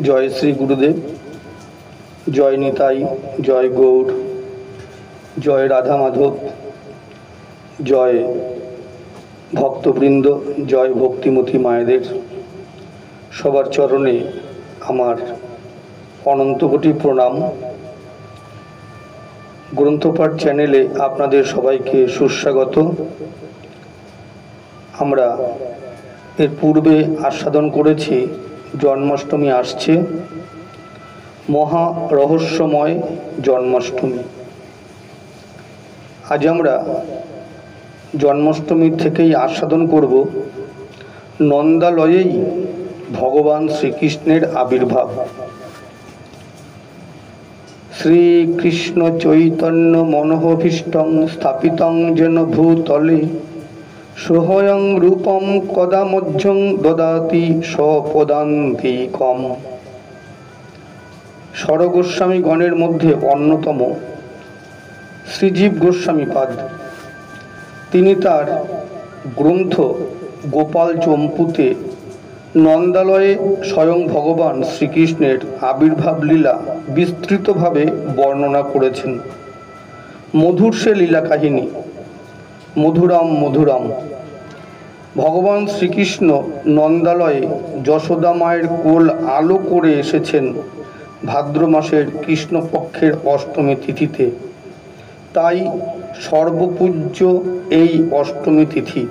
জয় শ্রী গুরুদেব, জয় নিতাই, জয় গৌর, জয় রাধা মাধব, জয় ভক্তবৃন্দ, জয় ভক্তিমতী মায়েদের। সবার চরণে আমার অনন্ত কোটি প্রণাম। গ্রন্থপাঠ চ্যানেলে আপনাদের সবাইকে সুস্বাগত। আমরা এর পূর্বে আস্বাদন করেছি জন্মাষ্টমী আসছে, মহা রহস্যময় জন্মাষ্টমী। আজ আমরা জন্মাষ্টমীর থেকেই আস্বাদন করব নন্দালয়েই ভগবান শ্রীকৃষ্ণের আবির্ভাব। শ্রীকৃষ্ণ চৈতন্য মনোভীষ্টং স্থাপিতং যেন ভূতলে সোহয়ং রূপম কদা মধ্যং দদাতি স্বপদান্তিকম। স্বরগোস্বামী গণের মধ্যে অন্যতম শ্রীজীব গোস্বামীপাদ, তিনি তার গ্রন্থ গোপাল চম্পুতে নন্দালয়ে স্বয়ং ভগবান শ্রীকৃষ্ণের আবির্ভাব লীলা বিস্তৃতভাবে বর্ণনা করেছেন। মধুর সে লীলা কাহিনী, মধুরাম মধুরাম। ভগবান শ্রীকৃষ্ণ নন্দালয়ে যশোদা মায়ের কোল আলো করে এসেছেন ভাদ্র মাসের কৃষ্ণপক্ষের অষ্টমী তিথিতে। তাই সর্বপূজ্য এই অষ্টমী তিথি।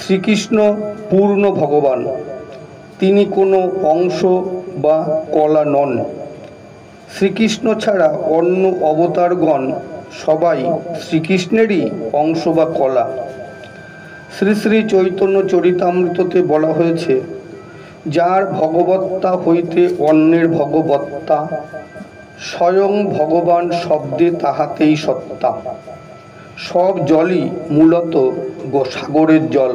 শ্রীকৃষ্ণ পূর্ণ ভগবান, তিনি কোনো অংশ বা কলা নন। শ্রীকৃষ্ণ ছাড়া অন্য অবতারগণ সবাই শ্রীকৃষ্ণেরই অংশ বা কলা। শ্রী শ্রী চৈতন্য চরিতামৃততে বলা হয়েছে, যার ভগবত্তা হইতে অন্যের ভগবত্তা, স্বয়ং ভগবান শব্দে তাহাতেই সত্তা। সব জলই মূলত সাগরের জল,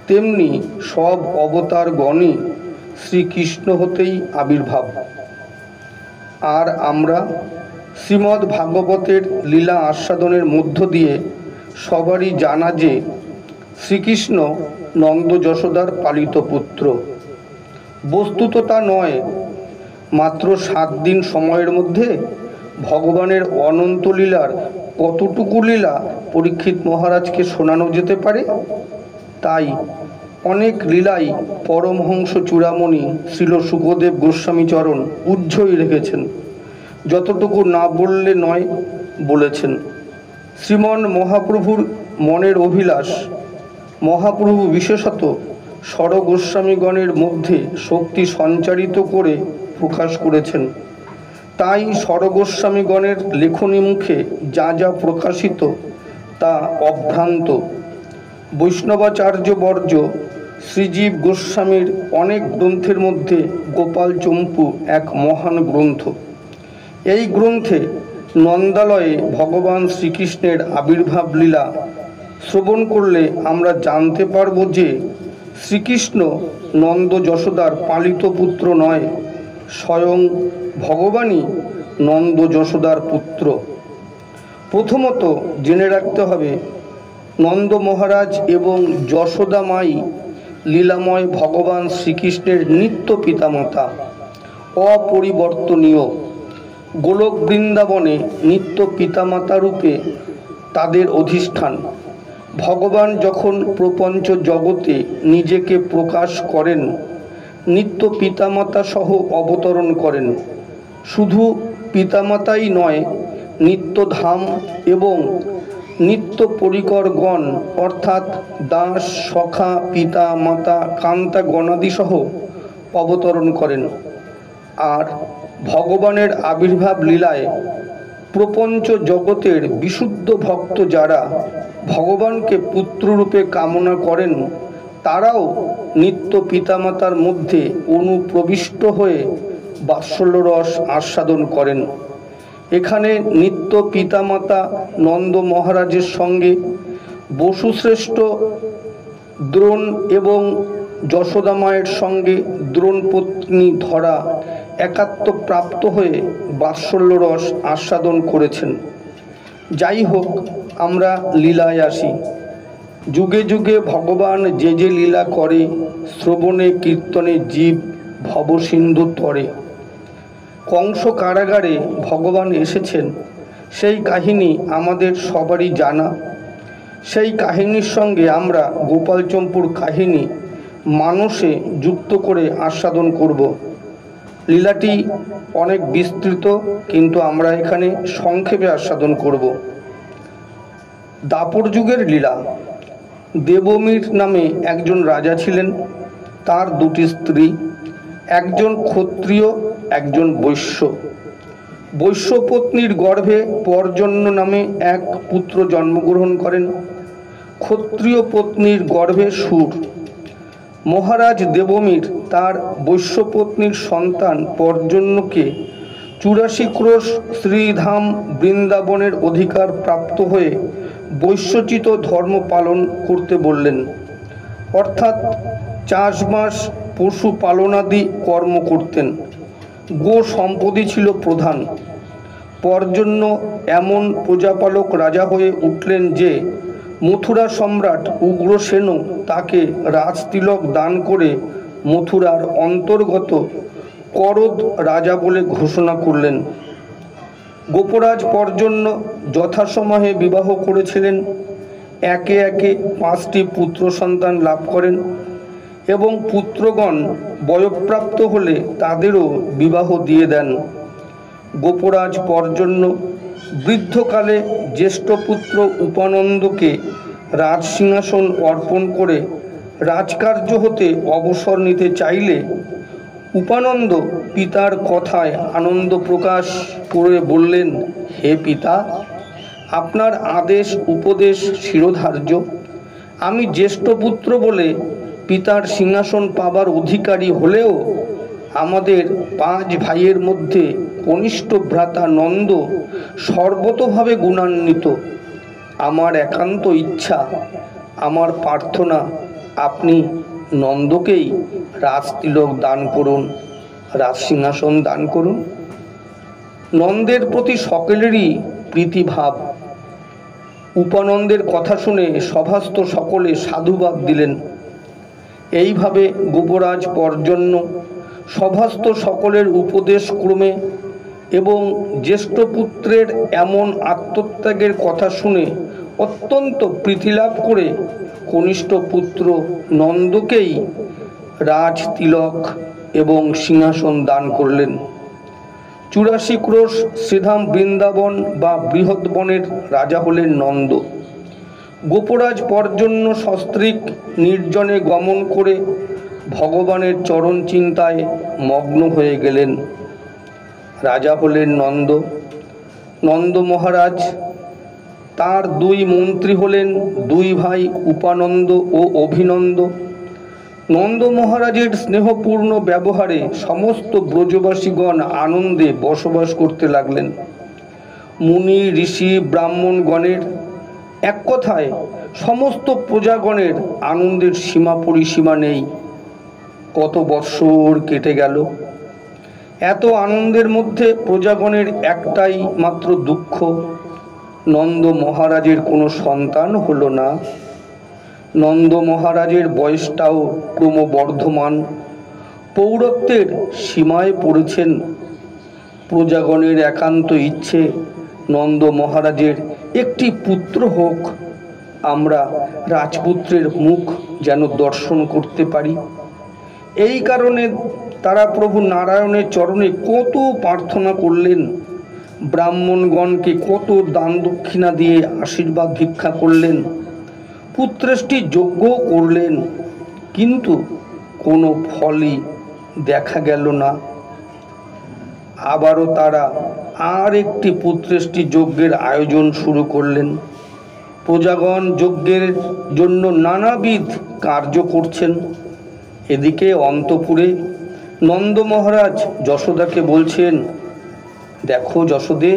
তেমনি সব অবতারগণই শ্রীকৃষ্ণ হতেই আবির্ভাব। আর আমরা শ্রীমদ্ ভাগবতের লীলা আস্বাদনের মধ্য দিয়ে সবারই জানা যে শ্রীকৃষ্ণ নন্দ যশোদার পালিত পুত্র। বস্তুত তা নয়, মাত্র 7 দিন সময়ের মধ্যে ভগবানের অনন্ত লীলার কতটুকু লীলা পরীক্ষিত মহারাজকে শোনানো যেতে পারে। তাই অনেক লীলাই পরমহংস চূড়ামণি শ্রীল শুকদেব গোস্বামী চরণ উজ্জ্বল রেখেছেন, যতটুকু না বললে নয় বলেছেন। শ্রীমন মহাপ্রভুর মনের অভিলাষ, মহাপ্রভু বিশেষত স্বরগোস্বামীগণের মধ্যে শক্তি সঞ্চারিত করে প্রকাশ করেছেন। তাই স্বরগোস্বামীগণের লেখনী মুখে যা যা প্রকাশিত তা অভ্রান্ত। বৈষ্ণবাচার্য বর্জ শ্রীজীব গোস্বামীর অনেক গ্রন্থের মধ্যে গোপাল চম্পু এক মহান গ্রন্থ। এই গ্রন্থে নন্দালয়ে ভগবান শ্রীকৃষ্ণের আবির্ভাব লীলা শ্রবণ করলে আমরা জানতে পারব যে শ্রীকৃষ্ণ নন্দ যশোদার পালিত পুত্র নয়, স্বয়ং ভগবানই নন্দ যশোদার পুত্র। প্রথমত জেনে রাখতে হবে, নন্দ মহারাজ এবং যশোদা মাই লীলাময় ভগবান শ্রীকৃষ্ণের নিত্য পিতামাতা, অপরিবর্তনীয়। গোলক বৃন্দাবনে নিত্য পিতামাতা রূপে তাদের অধিষ্ঠান। ভগবান যখন প্রপঞ্চ জগতে নিজেকে প্রকাশ করেন, নিত্য পিতামাতা সহ অবতরণ করেন। শুধু পিতামাতাই নয়, নিত্যধাম এবং নিত্য পরিকরগণ অর্থাৎ দাস, সখা, পিতা, মাতা, কান্তা গণাদি সহ অবতরণ করেন। আর ভগবানের আবির্ভাব লীলায় প্রপঞ্চ জগতের বিশুদ্ধ ভক্ত যারা ভগবানকে পুত্ররূপে কামনা করেন, তারাও নিত্য পিতামাতার মধ্যে অনুপ্রবিষ্ট হয়ে বাৎসল্যরস আস্বাদন করেন। এখানে নিত্য পিতামাতা নন্দ মহারাজের সঙ্গে বসুশ্রেষ্ঠ দ্রোণ এবং যশোদা মায়ের সঙ্গে দ্রোণপত্নী ধরা একাত্ম প্রাপ্ত হয়ে বাৎসল্যরস আস্বাদন করেছেন। যাই হোক, আমরা লীলায় আসি। যুগে যুগে ভগবান যে যে লীলা করে শ্রবণে কীর্তনে জীব ভবসিন্ধু তরে। কংস কারাগারে ভগবান এসেছেন, সেই কাহিনী আমাদের সবারই জানা। সেই কাহিনীর সঙ্গে আমরা গোপালচম্পুর কাহিনী মানসে যুক্ত করে আস্বাদন করব। লীলাটি অনেক বিস্তৃত, কিন্তু আমরা এখানে সংক্ষেপে আস্বাদন করব। দাপর যুগের লীলা। দেবমীর নামে একজন রাজা ছিলেন। তার দুটি স্ত্রী, একজন ক্ষত্রিয়, একজন বৈশ্য। বৈশ্যপত্নীর গর্ভে পর্জন্য নামে এক পুত্র জন্মগ্রহণ করেন। ক্ষত্রিয় পত্নীর গর্ভে সুর। মহারাজ দেবমীর তার বৈশ্যপত্নীর সন্তান পর্জন্যকে 84 ক্রোশ শ্রীধাম বৃন্দাবনের অধিকার প্রাপ্ত হয়ে বৈশ্যচিত ধর্ম পালন করতে বললেন, অর্থাৎ চাষবাস, পশু পালনাদি কর্ম করতেন। গো সম্পদই ছিল প্রধান। পর্জন্য এমন প্রজাপালক রাজা হয়ে উঠলেন যে মথুরা সম্রাট উগ্রসেনও তাকে রাজতিলক দান করে মথুরার অন্তর্গত করদ রাজা বলে ঘোষণা করলেন। গোপরাজ পর্জন্য যথাসময়ে বিবাহ করেছিলেন। একে একে 5টি পুত্র সন্তান লাভ করেন এবং পুত্রগণ বয়ঃপ্রাপ্ত হলে তাদেরও বিবাহ দিয়ে দেন। গোপরাজ পর্জন্য বৃদ্ধকালে জ্যেষ্ঠ পুত্র উপানন্দকে রাজসিংহাসন অর্পণ করে রাজকার্য হতে অবসর নিতে চাইলে উপানন্দ পিতার কথায় আনন্দ প্রকাশ করে বললেন, হে পিতা, আপনার আদেশ উপদেশ শিরোধার্য। আমি জ্যেষ্ঠ পুত্র বলে পিতার সিংহাসন পাবার অধিকারী হলেও আমাদের 5 ভাইয়ের মধ্যে কনিষ্ঠ ভ্রাতা নন্দ সর্বতোভাবে গুণান্বিত। আমার একান্ত ইচ্ছা, আমার প্রার্থনা, আপনি নন্দকেই রাজতিলক দান করুন, রাজসিংহাসন দান করুন। নন্দের প্রতি সকলেরই প্রীতিভাব। উপানন্দের কথা শুনে সভাস্থ সকলে সাধুবাদ দিলেন। এইভাবে গোপরাজ পর্জন্য সভাস্থ সকলের উপদেশ ক্রমে এবং জ্যেষ্ঠ পুত্রের এমন আত্মত্যাগের কথা শুনে অত্যন্ত প্রীতিলাভ করে কনিষ্ঠ পুত্র নন্দকেই রাজতিলক এবং সিংহাসন দান করলেন। 84 ক্রোশ শ্রীধাম বৃন্দাবন বা বৃহৎবনের রাজা হলেন নন্দ। গোপরাজ পর্জন্য সস্ত্রীক নির্জনে গমন করে ভগবানের চরণ চিন্তায় মগ্ন হয়ে গেলেন। রাজা হলেন নন্দ। নন্দ মহারাজ, তার 2 মন্ত্রী হলেন 2 ভাই উপানন্দ ও অভিনন্দ। নন্দ মহারাজের স্নেহপূর্ণ ব্যবহারে সমস্ত ব্রজবাসীগণ আনন্দে বসবাস করতে লাগলেন। মুনি ঋষি ব্রাহ্মণগণের, এক কথায় সমস্ত প্রজাগণের আনন্দের সীমা পরিসীমা নেই। কত বৎসর কেটে গেল। এত আনন্দের মধ্যে প্রজাগণের একটাই মাত্র দুঃখ, নন্দ মহারাজের কোনো সন্তান হলো না। নন্দ মহারাজের বয়সটাও ক্রমবর্ধমান, পৌরত্বের সীমায় পড়েছেন। প্রজাগণের একান্ত ইচ্ছে নন্দ মহারাজের একটি পুত্র হোক, আমরা রাজপুত্রের মুখ যেন দর্শন করতে পারি। এই কারণে তারা প্রভু নারায়ণের চরণে কত প্রার্থনা করলেন, ব্রাহ্মণগণকে কত দান দক্ষিণা দিয়ে আশীর্বাদ ভিক্ষা করলেন, পুত্রেষ্টি যজ্ঞ করলেন, কিন্তু কোনো ফলই দেখা গেল না। আবারও তারা আর একটি পুত্রেষ্টি যজ্ঞের আয়োজন শুরু করলেন। প্রজাগণ যজ্ঞের জন্য নানাবিধ কার্য করছেন। এদিকে অন্তপুরে নন্দ মহারাজ যশোদাকে বলছেন, দেখো যশোদে,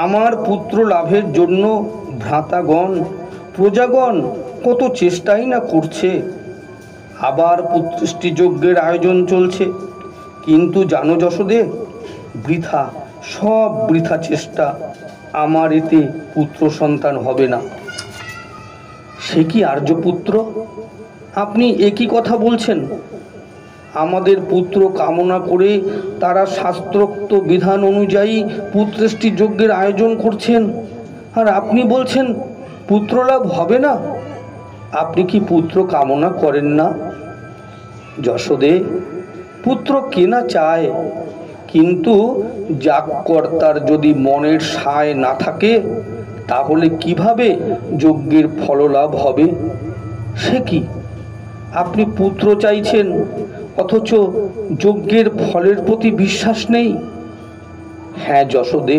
আমার পুত্র লাভের জন্য ভ্রাতাগণ প্রজাগণ কত চেষ্টাই না করছে। আবার পুত্রেষ্টি যজ্ঞের আয়োজন চলছে, কিন্তু জানো যশোদে, বৃথা, সব বৃথা চেষ্টা, আমার এতে পুত্র সন্তান হবে না। সে কি আর্যপুত্র, আপনি একই কথা বলছেন? আমাদের পুত্র কামনা করে তারা শাস্ত্রোক্ত বিধান অনুযায়ী পুত্রেষ্টি যজ্ঞের আয়োজন করছেন, আর আপনি বলছেন পুত্র লাভ হবে না। আপনি কি পুত্র কামনা করেন না? যশোদে, পুত্র কে না চায়, কিন্তু যাগকর্তার যদি মনের সায় না থাকে তাহলে কিভাবে যজ্ঞের ফললাভ হবে? সে কি, আপনি পুত্র চাইছেন অথচ যজ্ঞের ফলের প্রতি বিশ্বাস নেই? হ্যাঁ যশোদে,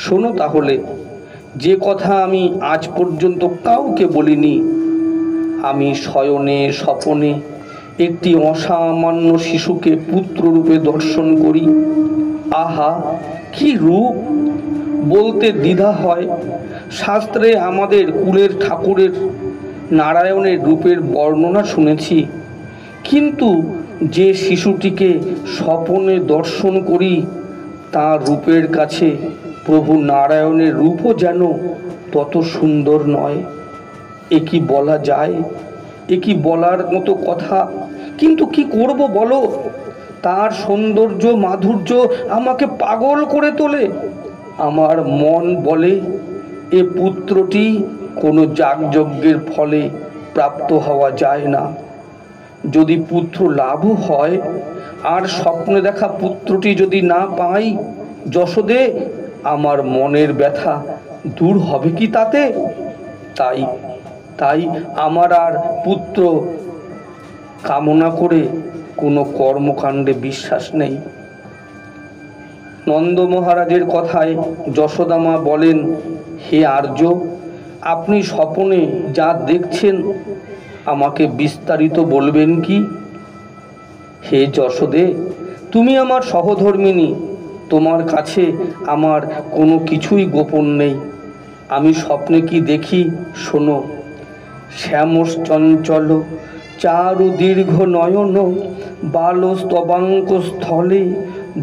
শোনো তাহলে যে কথা আমি আজ পর্যন্ত কাউকে বলিনি। আমি শয়নে স্বপনে একটি অসামান্য শিশুকে পুত্ররূপে দর্শন করি। আহা, কি রূপ! বলতে দ্বিধা হয়। শাস্ত্রে আমাদের কুলের ঠাকুরের নারায়ণের রূপের বর্ণনা শুনেছি, কিন্তু যে শিশুটিকে স্বপনে দর্শন করি তার রূপের কাছে প্রভু নারায়ণের রূপও যেন তত সুন্দর নয়। এ কি বলা যায়? এ কি বলার মতো কথা? কিন্তু কি করব বলো, তার সৌন্দর্য মাধুর্য আমাকে পাগল করে তোলে। আমার মন বলে এ পুত্রটি কোনো যাগযজ্ঞের ফলে প্রাপ্ত হওয়া যায় না। যদি পুত্র লাভও হয় আর স্বপ্নে দেখা পুত্রটি যদি না পাই, যশোদে, আমার মনের ব্যথা দূর হবে কি তাতে? তাই আমার আর পুত্র কামনা করে কোনো কর্মকাণ্ডে বিশ্বাস নেই। নন্দ মহারাজের কথায় যশোদামা বলেন, হে আর্য, আপনি স্বপনে যা দেখছেন আমাকে বিস্তারিত বলবেন কি? হে যশোদে, তুমি আমার সহধর্মিণী, তোমার কাছে আমার কোনো কিছুই গোপন নেই। আমি স্বপ্নে কি দেখি শোনো। শ্যামশ্চঞ্চল চারু দীর্ঘ নয়ন বালস্তবাঙ্ক স্থলে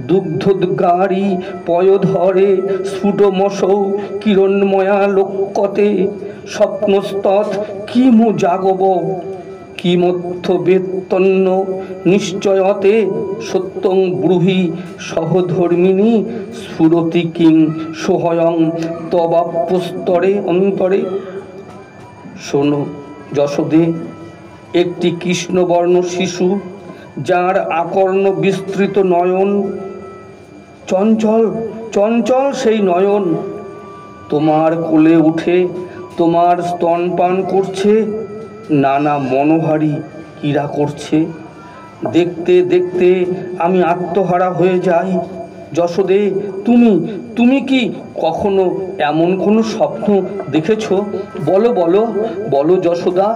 দুগ্ধোদ্গারী পয়োধরে স্ফুটমসৌ কিরণময়া লক্ষ্যতে স্বপ্নস্তৎ কিমু জাগব কিমথ্য বেত্তন্ন নিশ্চয়তে সত্যং ব্রুহি সহধর্মিণী স্ফুরতি কিং সোহয়ং তবাপ্যস্তরে অন্তরে। শোনো যশোদে, একটি কৃষ্ণবর্ণ শিশু যার আকর্ণ বিস্তৃত নয়ন, চঞ্চল চঞ্চল সেই নয়ন, তোমার কোলে উঠে তোমার স্তনপান করছে, নানা মনোহারী ক্রীড়া করছে। দেখতে দেখতে আমি আত্মহারা হয়ে যাই। যশোদে, তুমি কি কখনো এমন কোনো স্বপ্ন দেখেছ? বলো বলো বলো যশোদা।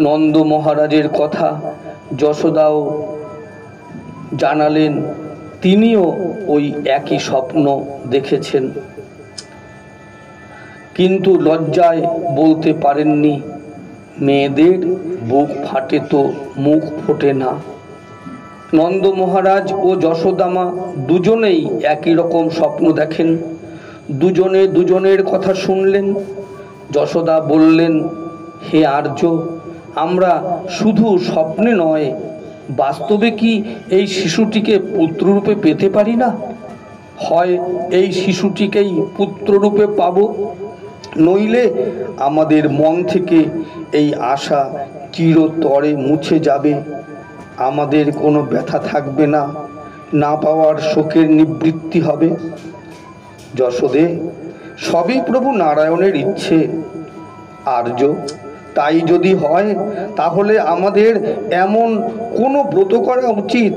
নন্দ মহারাজের কথা যশোদাও জানালেন, তিনিও ওই একই স্বপ্ন দেখেছেন, কিন্তু লজ্জায় বলতে পারেননি। মেয়েদের বুক ফাটে তো মুখ ফোটে না। নন্দ মহারাজ ও যশোদামা দুজনেই একই রকম স্বপ্ন দেখেন। দুজনে দুজনের কথা শুনলেন। যশোদা বললেন, হে আর্য, আমরা শুধু স্বপ্নে নয়, বাস্তবে কি এই শিশুটিকে পুত্ররূপে পেতে পারি না? হয় এই শিশুটিকেই পুত্ররূপে পাব, নইলে আমাদের মন থেকে এই আশা চিরতরে মুছে যাবে। আমাদের কোনো ব্যথা থাকবে না, না পাওয়ার শোকের নিবৃত্তি হবে। যশোদে, সবই প্রভু নারায়ণের ইচ্ছে। আর্য, তাই যদি হয় তাহলে আমাদের এমন কোনো ব্রত করা উচিত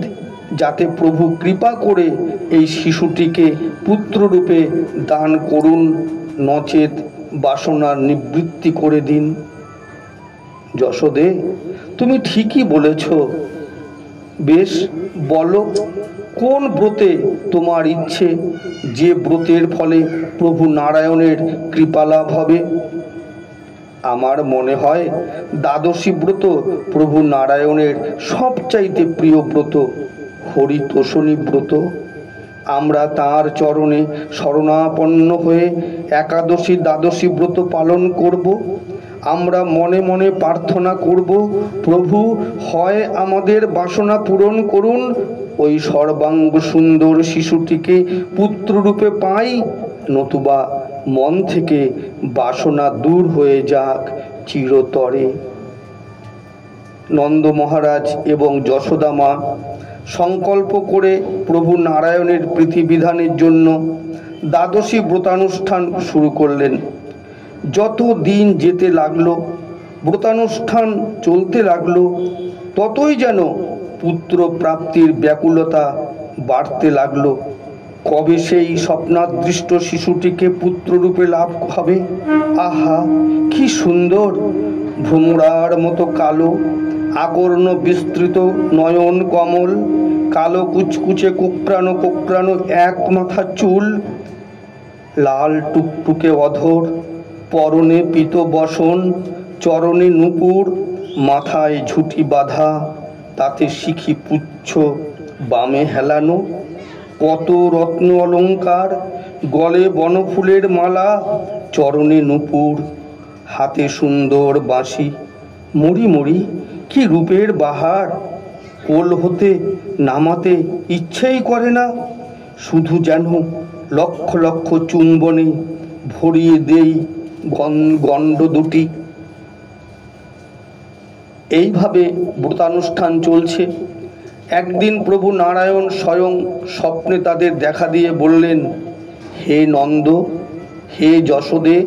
যাতে প্রভু কৃপা করে এই শিশুটিকে পুত্ররূপে দান করুন, নচেত বাসনার নিবৃত্তি করে দিন। যশোদে, তুমি ঠিকই বলেছ। বেশ, বলো কোন ব্রতে তোমার ইচ্ছে, যে ব্রতের ফলে প্রভু নারায়ণের কৃপালাভ হবে? আমার মনে হয় দ্বাদশী ব্রত প্রভু নারায়ণের সবচাইতে প্রিয় ব্রত, হরিতোষণী ব্রত। আমরা তাঁর চরণে শরণাপন্ন হয়ে একাদশী দ্বাদশী ব্রত পালন করব। আমরা মনে মনে প্রার্থনা করব, প্রভু হয় আমাদের বাসনা পূরণ করুন, ওই সর্বাঙ্গ সুন্দর শিশুটিকে পুত্ররূপে পাই, নতুবা মন থেকে বাসনা দূর হয়ে যাক চিরতরে। নন্দ মহারাজ এবং যশোদা মা সংকল্প করে প্রভু নারায়ণের প্রীতিবিধানের জন্য দ্বাদশী ব্রতানুষ্ঠান শুরু করলেন। যত দিন যেতে লাগলো, ব্রতানুষ্ঠান চলতে লাগলো, ততই যেন পুত্র প্রাপ্তির ব্যাকুলতা বাড়তে লাগলো। কবে সেই স্বপ্নাদৃষ্ট শিশুটিকে পুত্ররূপে লাভ হবে? আহা, কি সুন্দর! ভ্রমরার মতো কালো, আকর্ণ বিস্তৃত নয়ন কমল, কালো কুচকুচে কোকড়ানো কোকড়ানো এক মাথা চুল, লাল টুকটুকে অধর, পরনে পীত বসন, চরণে নূপুর, মাথায় ঝুঁটি বাঁধা, তাতে শিখি পুচ্ছ বামে হেলানো, কত রত্ন অলঙ্কার, গলে বনফুলের মালা, চরণে নূপুর, হাতে সুন্দর বাঁশি। মরি মরি, কি রূপের বাহার! কোল হতে নামাতে ইচ্ছেই করে না, শুধু যেন লক্ষ লক্ষ চুম্বনে ভরিয়ে দেই গণ্ড দুটি। এইভাবে ব্রতানুষ্ঠান চলছে। একদিন প্রভু নারায়ণ স্বয়ং স্বপ্নে তাদের দেখা দিয়ে বললেন, হে নন্দ, হে যশোদে,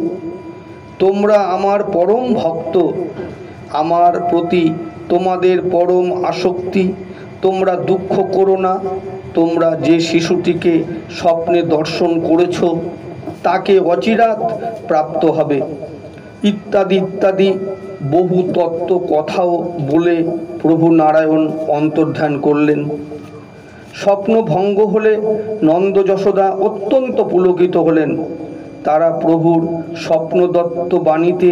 তোমরা আমার পরম ভক্ত, আমার প্রতি তোমাদের পরম আসক্তি, তোমরা দুঃখ করো না, তোমরা যে শিশুটিকে স্বপ্নে দর্শন করেছ তাকে অচিরাৎ প্রাপ্ত হবে, ইত্যাদি ইত্যাদি বহু তত্ত্ব কথাও বলে প্রভু নারায়ণ অন্তর্ধান করলেন। স্বপ্ন ভঙ্গ হলে নন্দ যশোদা অত্যন্ত পুলকিত হলেন। তারা প্রভুর স্বপ্নদত্ত বাণীতে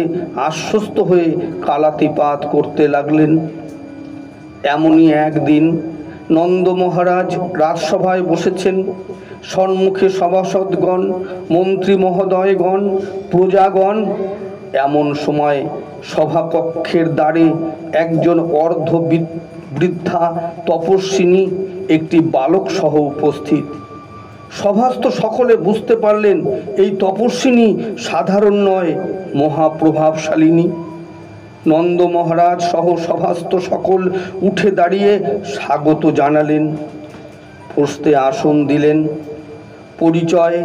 আশ্বস্ত হয়ে কালাতিপাত করতে লাগলেন। এমনই একদিন নন্দ মহারাজ রাজসভায় বসেছেন। সম্মুখে সভাসদগণ, মন্ত্রী মহোদয়গণ, প্রজাগণ। এমন সময় সভাকক্ষের দ্বারে একজন অর্ধ বৃদ্ধা তপস্বিনী একটি বালক সহ উপস্থিত। সভাস্থ সকলে বুঝতে পারলেন এই তপস্বিনী সাধারণ নয়, মহাপ্রভাবশালিনী। নন্দ মহারাজ সহ সভাস্থ সকল উঠে দাঁড়িয়ে স্বাগত জানালেন, প্রস্তে আসন দিলেন, পরিচয়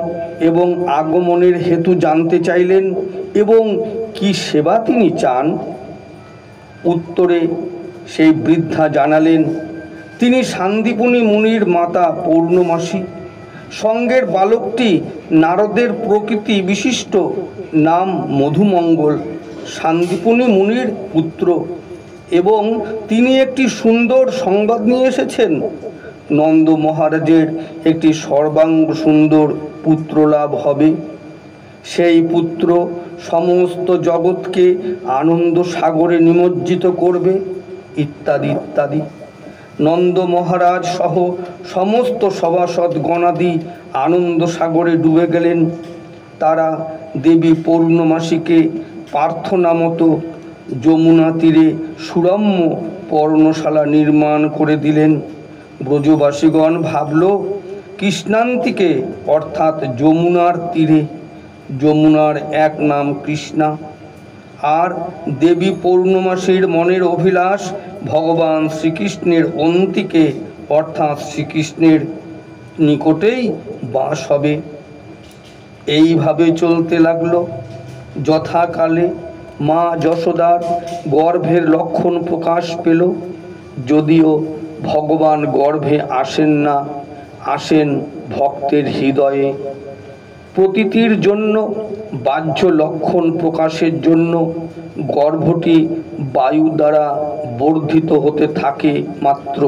এবং আগমনের হেতু জানতে চাইলেন এবং কি সেবা তিনি চান। উত্তরে সেই বৃদ্ধা জানালেন, তিনি সান্দীপনী মুনির মাতা পূর্ণমাসী। সঙ্গের বালকটি নারদের প্রকৃতি বিশিষ্ট, নাম মধুমঙ্গল, সান্দীপনী মুনির পুত্র, এবং তিনি একটি সুন্দর সংবাদ নিয়ে এসেছেন। নন্দ মহারাজের একটি সর্বাঙ্গ সুন্দর পুত্র লাভ হবে। সেই পুত্র সমস্ত জগৎকে আনন্দ সাগরে নিমজ্জিত করবে, ইত্যাদি ইত্যাদি। নন্দ মহারাজ সহ সমস্ত সভাসদ গণাদি আনন্দ সাগরে ডুবে গেলেন। তারা দেবী পূর্ণমাসীকে প্রার্থনা মতো যমুনা তীরে সুরম্য পর্ণশালা নির্মাণ করে দিলেন। ব্রজবাসীগণ ভাবল, কৃষ্ণান্তিকে অর্থাৎ যমুনার তীরে, যমুনার এক নাম কৃষ্ণা, আর দেবী পূর্ণমাসীর মনের অভিলাষ ভগবান শ্রীকৃষ্ণের অন্তিকে অর্থাৎ শ্রীকৃষ্ণের নিকটেই বাস হবে। এইভাবে চলতে লাগলো। যথাকালে মা যশোদার গর্ভের লক্ষণ প্রকাশ পেল। যদিও ভগবান গর্ভে আসেন না, আসেন ভক্তের হৃদয়ে। প্রতীতির জন্য, বাহ্য লক্ষণ প্রকাশের জন্য গর্ভটি বায়ু দ্বারা বর্ধিত হতে থাকে মাত্র।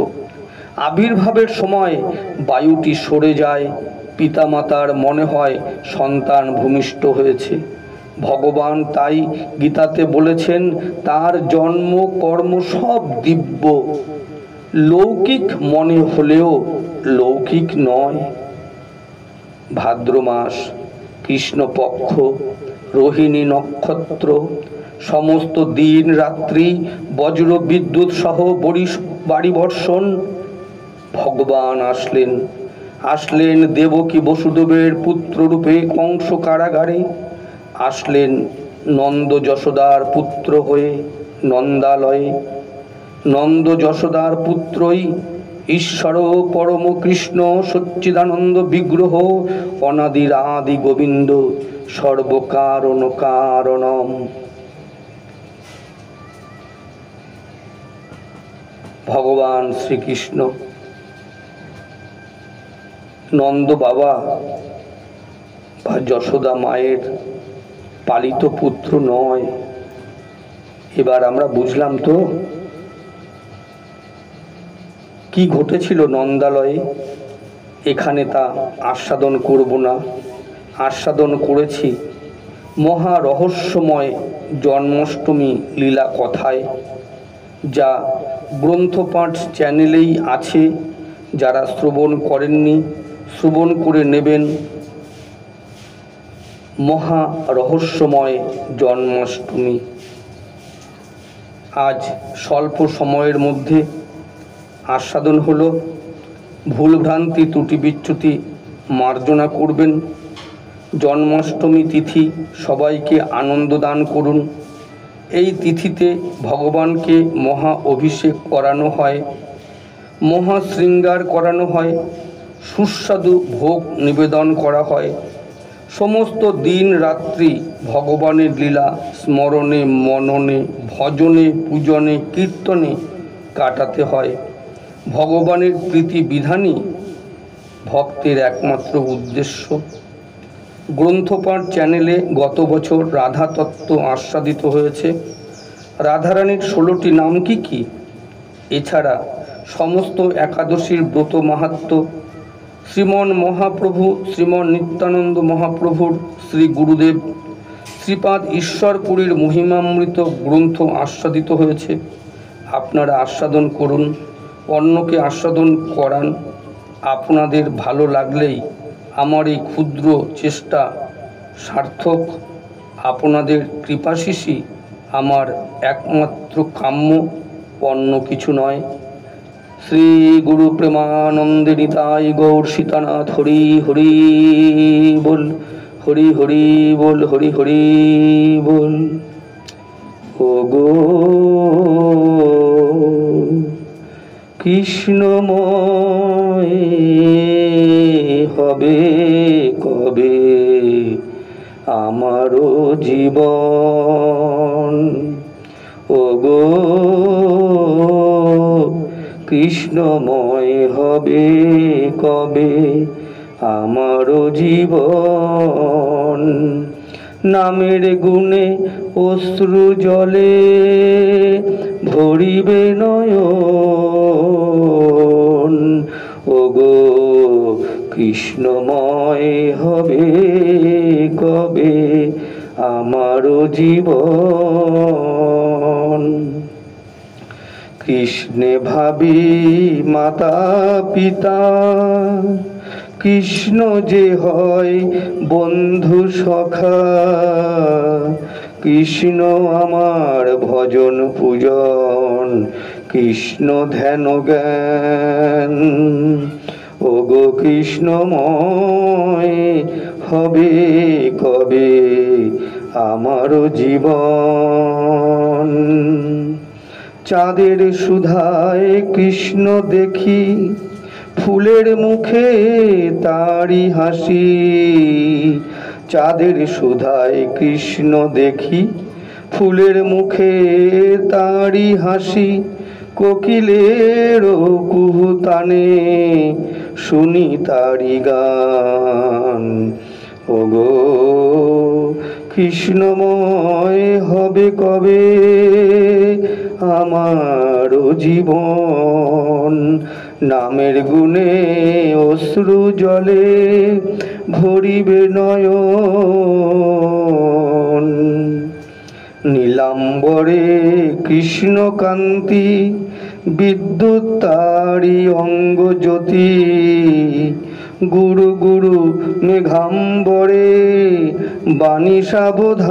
আবির্ভাবের সময় বায়ুটি সরে যায়, পিতামাতার মনে হয় সন্তান ভূমিষ্ঠ হয়েছে। ভগবান তাই গীতাতে বলেছেন, তার জন্ম কর্ম সব দিব্য, লৌকিক মনে হলেও লৌকিক নয়। ভাদ্র মাস, কৃষ্ণপক্ষ, রোহিণী নক্ষত্র, সমস্ত দিন রাত্রি বজ্র বিদ্যুৎ সহ বাড়ি বর্ষণ। ভগবান আসলেন দেবকী বসুদেবের পুত্ররূপে কংস কারাগারে, আসলেন নন্দ যশোদার পুত্র হয়ে নন্দালয়ে। নন্দ যশোদার পুত্রই ঈশ্বর পরম কৃষ্ণ সচ্চিদানন্দ বিগ্রহ, অনাদির আদি গোবিন্দ সর্বকারণ কারণম। ভগবান শ্রীকৃষ্ণ নন্দ বাবা বা যশোদা মায়ের পালিত পুত্র নয়। এবার আমরা বুঝলাম তো কি ঘটেছিল নন্দালয়ে। এখানে তা আস্বাদন করব না, আস্বাদন করেছি মহা রহস্যময় জন্মাষ্টমী লীলা কথায়, যা গ্রন্থপাঠ চ্যানেলেই আছে। যারা শ্রবণ করেননি শ্রবণ করে নেবেন। মহা রহস্যময় জন্মাষ্টমী। আজ স্বল্প সময়ের মধ্যে আস্বাদন হলো। ভুলভ্রান্তি ত্রুটি বিচ্যুতি মার্জনা করবেন। জন্মাষ্টমী তিথি সবাইকে আনন্দ দান করুন। এই তিথিতে ভগবানকে মহা অভিষেক করানো হয়, মহা শৃঙ্গার করানো হয়, সুস্বাদু ভোগ নিবেদন করা হয়। সমস্ত দিন রাত্রি ভগবানের লীলা স্মরণে মননে ভজনে পূজনে কীর্তনে কাটাতে হয়। ভগবানের প্রীতি বিধানই ভক্তের একমাত্র উদ্দেশ্য। গ্রন্থপাঠ চ্যানেলে গত বছর রাধা তত্ত্ব আস্বাদিত হয়েছে। রাধারানীর 16টি নাম কি কি? এছাড়া সমস্ত একাদশীর ব্রত মাহাত্ম্য, শ্রীমন মহাপ্রভু শ্রীমন নিত্যানন্দ মহাপ্রভুর শ্রী গুরুদেব শ্রীপাদ ঈশ্বরপুরীর মহিমামৃত গ্রন্থ আস্বাদিত হয়েছে। আপনারা আস্বাদন করুন, অন্যকে আস্বাদন করান। আপনাদের ভালো লাগলেই আমার এই ক্ষুদ্র চেষ্টা সার্থক। আপনাদের কৃপাশিসই আমার একমাত্র কাম্য, অন্য কিছু নয়। শ্রী গুরু প্রেমানন্দে নিতাই গৌর সীতানাথ হরি হরি বল, হরি হরি বল, হরি হরি বল। ও গো কৃষ্ণময় হবে কবে আমারও জীবন। ও গো কৃষ্ণময় হবে কবে আমারও জীবন। নামের গুণে অশ্রু জলে ভরিবে নয়ন। ওগো কৃষ্ণময় হবে কবে আমারও জীবন। কৃষ্ণে ভাবি মাতা পিতা, কৃষ্ণ যে হয় বন্ধু সখা। কৃষ্ণ আমার ভজন পূজন, কৃষ্ণ ধ্যান জ্ঞান। ওগো কৃষ্ণময় হবে কবে আমারও জীবন। চাঁদের সুধায় কৃষ্ণ দেখি, ফুলের মুখে তারি হাসি। চাঁদের সুধায় কৃষ্ণ দেখি, ফুলের মুখে তারি হাসি। কোকিলের কুহুতানে শুনি তারি গান। ওগো কৃষ্ণময় হবে কবে আমারও জীবন। নামের গুণে অশ্রু জলে ভরিবে নয়ন। নীলাম্বরে কৃষ্ণকান্তি, বিদ্যুৎ তারি অঙ্গ জ্যোতি। গুরু গুরু মেঘাম্বরে বাণী সাবধান।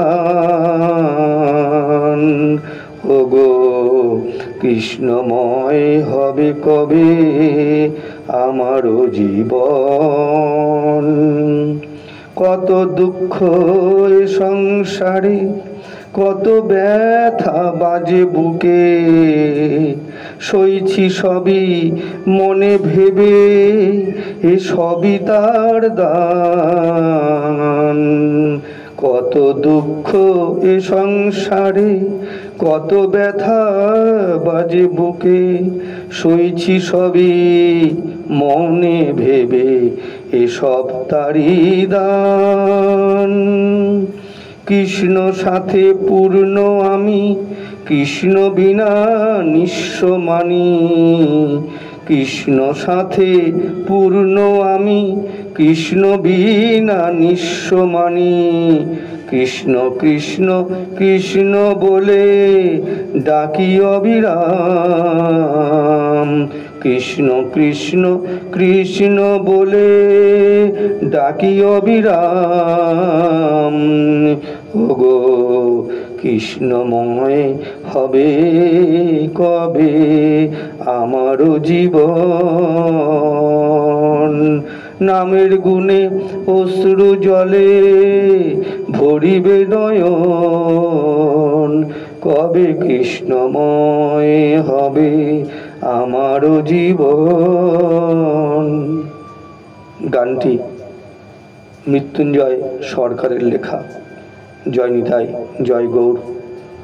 ওগো কৃষ্ণময় হবে কবে আমারও জীবন। কত দুঃখ এ সংসারে, কত ব্যথা বাজে বুকে, সইছি সবই মনে ভেবে এ সবই তার দান। কত দুঃখ এ সংসারে, কত ব্যথা বাজে বুকে, সইছি সবই মনে ভেবে এসব তারি দান। কৃষ্ণ সাথে পূর্ণ আমি, কৃষ্ণ বিনা নিঃস্ব মানি। কৃষ্ণ সাথে পূর্ণ আমি, কৃষ্ণ বিনা নিঃস্ব মানি। কৃষ্ণ কৃষ্ণ কৃষ্ণ বলে ডাকি অবিরাম। কৃষ্ণ কৃষ্ণ কৃষ্ণ বলে ডাকি অবিরাম। ওগো কৃষ্ণময় হবে কবে আমারও জীবন। নামের গুণে অশ্রু জলে ভরিবে নয়ন, কবে কৃষ্ণময় হবে আমারও জীবন। গানটি মৃত্যুঞ্জয় সরকারের লেখা। জয় নিতাই, জয় গৌর,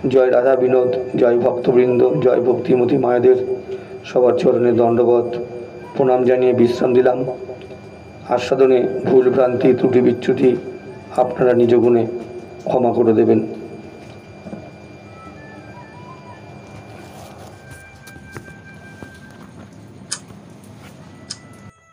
জয় রাধা বিনোদ, জয় ভক্তবৃন্দ, জয় ভক্তিমতী মায়েদের সবার চরণে দণ্ডবত প্রণাম জানিয়ে বিশ্রাম দিলাম। আস্বাদনে ভুল ভ্রান্তি ত্রুটি বিচ্যুতি আপনারা নিজ গুণে ক্ষমা করে দেবেন।